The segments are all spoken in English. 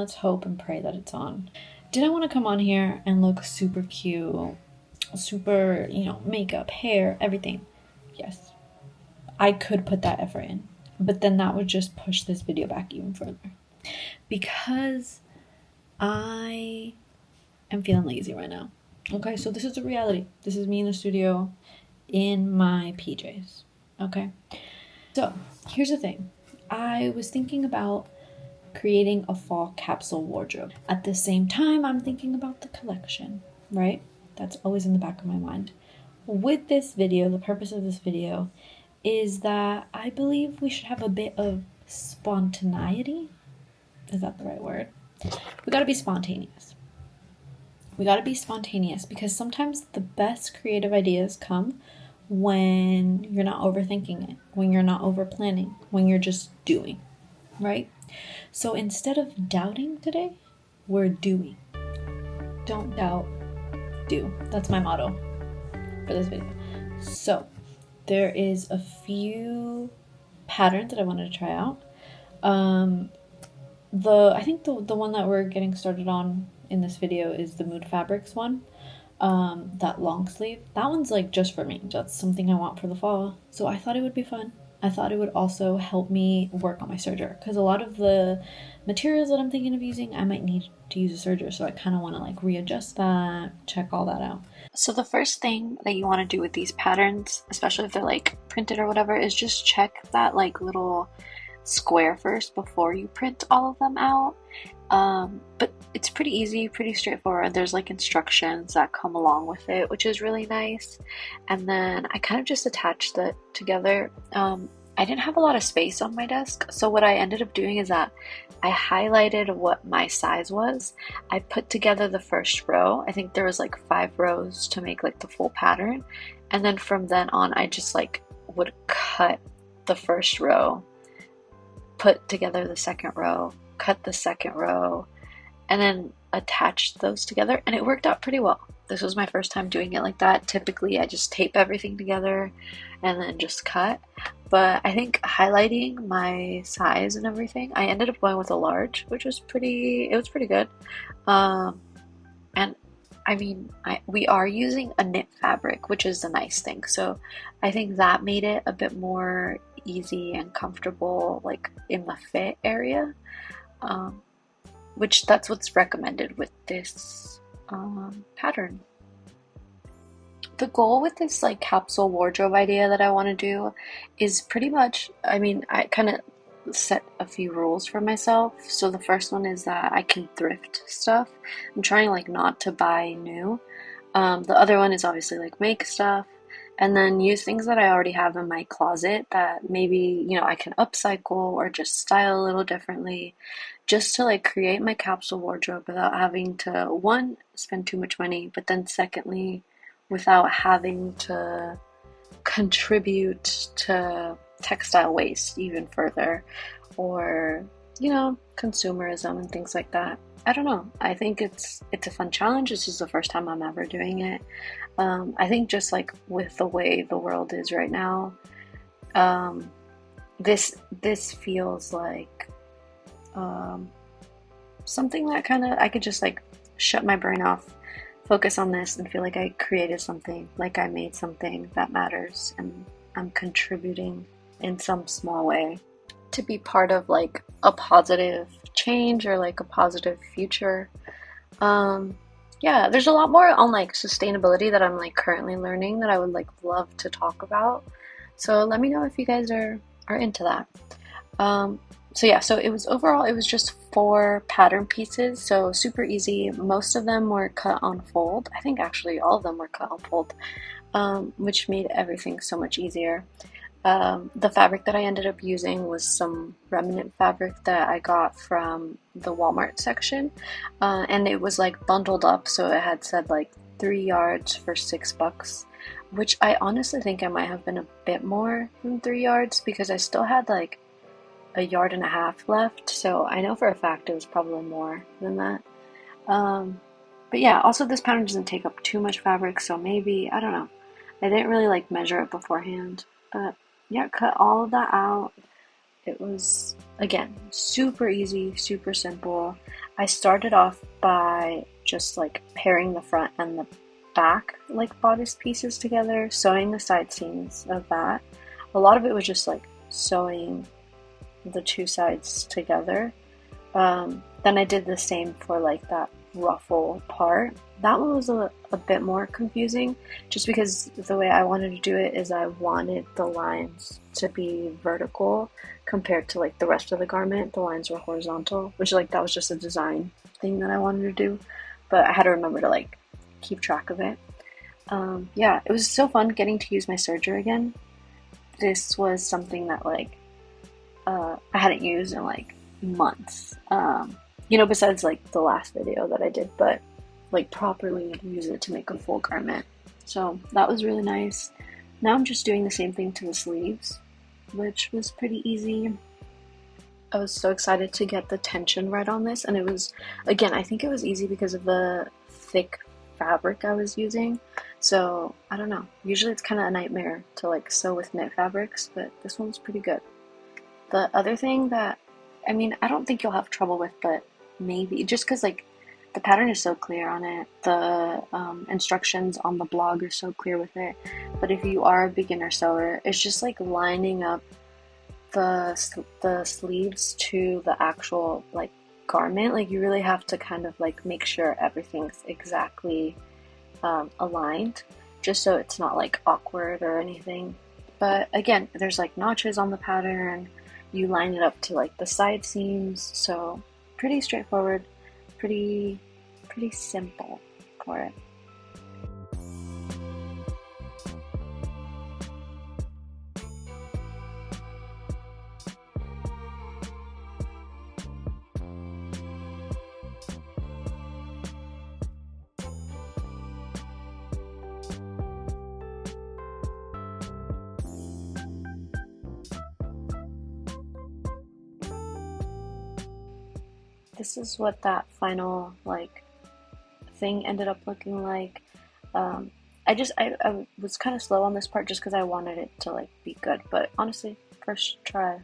let's hope and pray that it's on. Did I want to come on here and look super cute, super, makeup, hair, everything? Yes. I could put that effort in, but then that would just push this video back even further. Because I am feeling lazy right now. Okay, so this is the reality. This is me in the studio in my PJs. Okay, so here's the thing. I was thinking about creating a fall capsule wardrobe. At the same time, I'm thinking about the collection, right? That's always in the back of my mind. With this video, the purpose of this video is that I believe we should have a bit of spontaneity. Is that the right word? We gotta be spontaneous. We gotta be spontaneous because sometimes the best creative ideas come when you're not overthinking it, when you're not over planning, when you're just doing, right? So instead of doubting today, we're doing. Don't doubt, do. That's my motto for this video. So there is a few patterns that I wanted to try out. I think the one that we're getting started on in this video is the Mood Fabrics one. That long sleeve. That one's like just for me. That's something I want for the fall. So I thought it would be fun. I thought it would also help me work on my serger because a lot of the materials that I'm thinking of using, I might need to use a serger. So I kind of want to like readjust that, check all that out. So the first thing that you want to do with these patterns, especially if they're like printed or whatever, is just check that like little square first before you print all of them out. But it's pretty easy, pretty straightforward. There's like instructions that come along with it, which is really nice. And then I kind of just attached it together. I didn't have a lot of space on my desk, so what I ended up doing is that I highlighted what my size was. I put together the first row. I think there was like 5 rows to make like the full pattern. And then from then on, I just like would cut the first row, put together the second row, cut the second row, and then attach those together, and it worked out pretty well. This was my first time doing it like that. Typically I just tape everything together and then just cut, but I think highlighting my size and everything, I ended up going with a large, which was pretty good. And I mean, we are using a knit fabric, which is a nice thing, so I think that made it a bit more easy and comfortable, like in the fit area, which that's what's recommended with this pattern. The goal with this like capsule wardrobe idea that I want to do is pretty much, I mean, I kind of set a few rules for myself. So the first one is that I can thrift stuff. I'm trying like not to buy new. The other one is obviously like make stuff, and then use things that I already have in my closet that maybe, I can upcycle or just style a little differently, just to like create my capsule wardrobe without having to, one, spend too much money, but then secondly, without having to contribute to textile waste even further, or, consumerism and things like that. I don't know. I think it's a fun challenge. This is the first time I'm ever doing it. I think just like with the way the world is right now, this feels like something that kind of I could just like shut my brain off, focus on this, and feel like I created something, like I made something that matters, and I'm contributing in some small way to be part of like a positive change or like a positive future. Yeah, there's a lot more on like sustainability that I'm like currently learning that I would like love to talk about. So let me know if you guys are into that. So yeah, so it was just 4 pattern pieces, so super easy. Most of them were cut on fold. I think actually all of them were cut on fold, which made everything so much easier. The fabric that I ended up using was some remnant fabric that I got from the Walmart section, and it was like bundled up, so it had said like 3 yards for $6, which I honestly think I might have been a bit more than 3 yards because I still had like 1.5 yards left, so I know for a fact it was probably more than that. But yeah, also this pattern doesn't take up too much fabric, so maybe, I don't know. I didn't really like measure it beforehand, but yeah, cut all of that out. It was, again, super easy, super simple. I started off by just like pairing the front and the back like bodice pieces together, sewing the side seams of that. A lot of it was just like sewing the two sides together. Then I did the same for like that ruffle part. That one was a bit more confusing just because the way I wanted to do it is I wanted the lines to be vertical compared to like the rest of the garment. The lines were horizontal, which like that was just a design thing that I wanted to do, but I had to remember to like keep track of it. Yeah, it was so fun getting to use my serger again. This was something that like I hadn't used in like months. Besides like the last video that I did, but like properly use it to make a full garment. So that was really nice. Now I'm just doing the same thing to the sleeves, which was pretty easy. I was so excited to get the tension right on this, and it was, again, I think it was easy because of the thick fabric I was using. So I don't know. Usually it's kind of a nightmare to like sew with knit fabrics, but this one's pretty good. The other thing that, I mean, I don't think you'll have trouble with, but maybe just because like the pattern is so clear on it, the instructions on the blog are so clear with it. But if you are a beginner sewer, it's just like lining up the sleeves to the actual like garment. Like you really have to kind of like make sure everything's exactly aligned, just so it's not like awkward or anything. But again, there's like notches on the pattern. You line it up to like the side seams, so pretty straightforward, pretty simple for it. This is what that final like thing ended up looking like. I was kind of slow on this part just because I wanted it to like be good, but honestly, first try,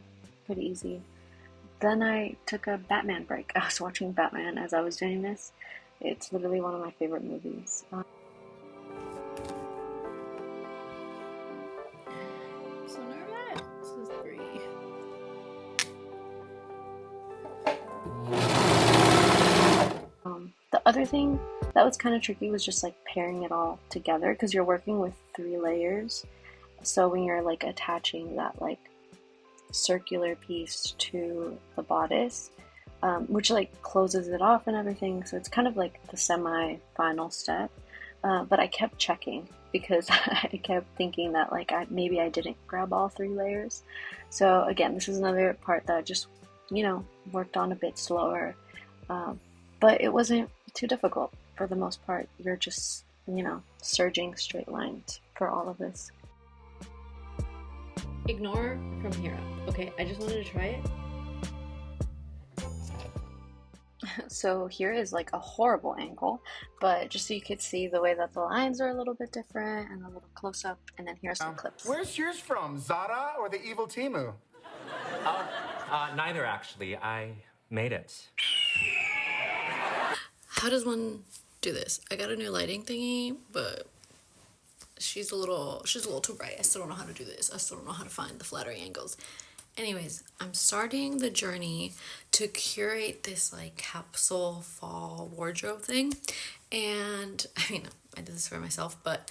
pretty easy. Then I took a Batman break. I was watching Batman as I was doing this. It's literally one of my favorite movies. So nervous. This is 3. The other thing that was kind of tricky was just like pairing it all together because you're working with 3 layers. So when you're like attaching that like circular piece to the bodice, which like closes it off and everything, so it's kind of like the semi-final step. But I kept checking because I kept thinking that like maybe I didn't grab all 3 layers. So again, this is another part that I just worked on a bit slower. But it wasn't too difficult for the most part. You're just, serging straight lines for all of this. Ignore from here up. Okay, I just wanted to try it. So here is like a horrible angle, but just so you could see the way that the lines are a little bit different and a little close up, and then here's some clips. Where's yours from, Zara or the evil Timu? Neither, actually. I made it. How does one do this? I got a new lighting thingy, but she's a little too bright. I still don't know how to do this. I still don't know how to find the flattering angles. Anyways, I'm starting the journey to curate this like capsule fall wardrobe thing. And I mean, I did this for myself, but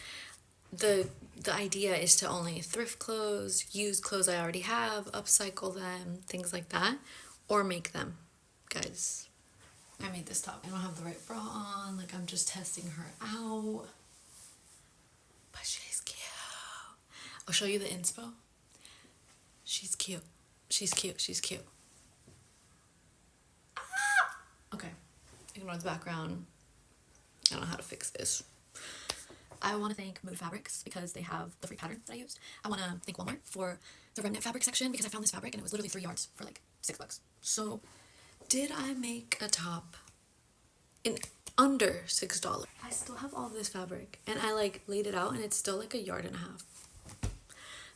the idea is to only thrift clothes, use clothes I already have, upcycle them, things like that, or make them. Guys, I made this top. I don't have the right bra on, like I'm just testing her out. But she's cute. I'll show you the inspo. She's cute. She's cute. She's cute. Ah! Okay. Ignore the background. I don't know how to fix this. I want to thank Mood Fabrics because they have the free pattern that I used. I want to thank Walmart for the Rednote fabric section because I found this fabric and it was literally 3 yards for like $6. So, did I make a top in under $6? I still have all of this fabric and I like laid it out and it's still like 1.5 yards.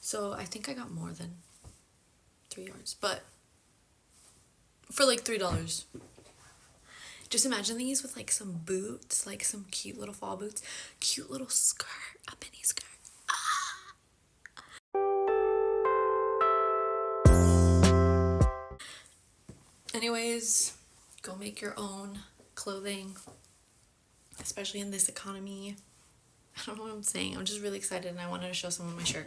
So I think I got more than 3 yards, but for like $3. Just imagine these with like some boots, like some cute little fall boots, cute little skirt, a mini skirt. Anyways, go make your own clothing, especially in this economy. I don't know what I'm saying. I'm just really excited and I wanted to show someone my shirt.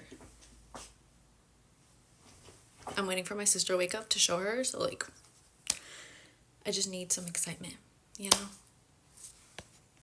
I'm waiting for my sister to wake up to show her, so like I just need some excitement, you know?